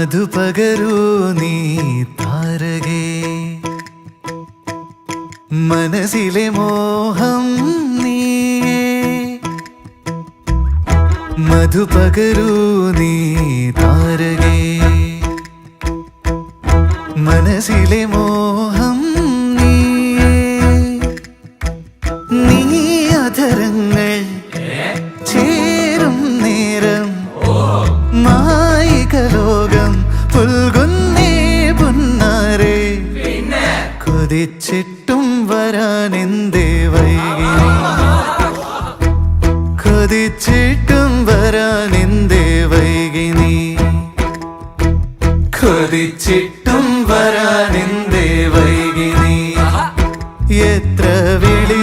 മധുപകരൂ നീ താരകേ, മനസ്സിലെ മോഹം നീയേ. മധുപകരൂ നീ താരകേ, മനസ്സിലെ മോഹം നീയേ. നീ അധരങ്ങൾ ചേരും നേരം മായികലോകം പുൽകുന്നേ പുന്നാരേ. കൊതിച്ചിട്ടും വരാനെന്തേ വൈകി, കൊതിച്ചിട്ടും വരാനെന്തേ വൈകി നീ, കൊതിച്ചിട്ടും വരാനെന്തേ വൈകി നീ. എത്ര വിളി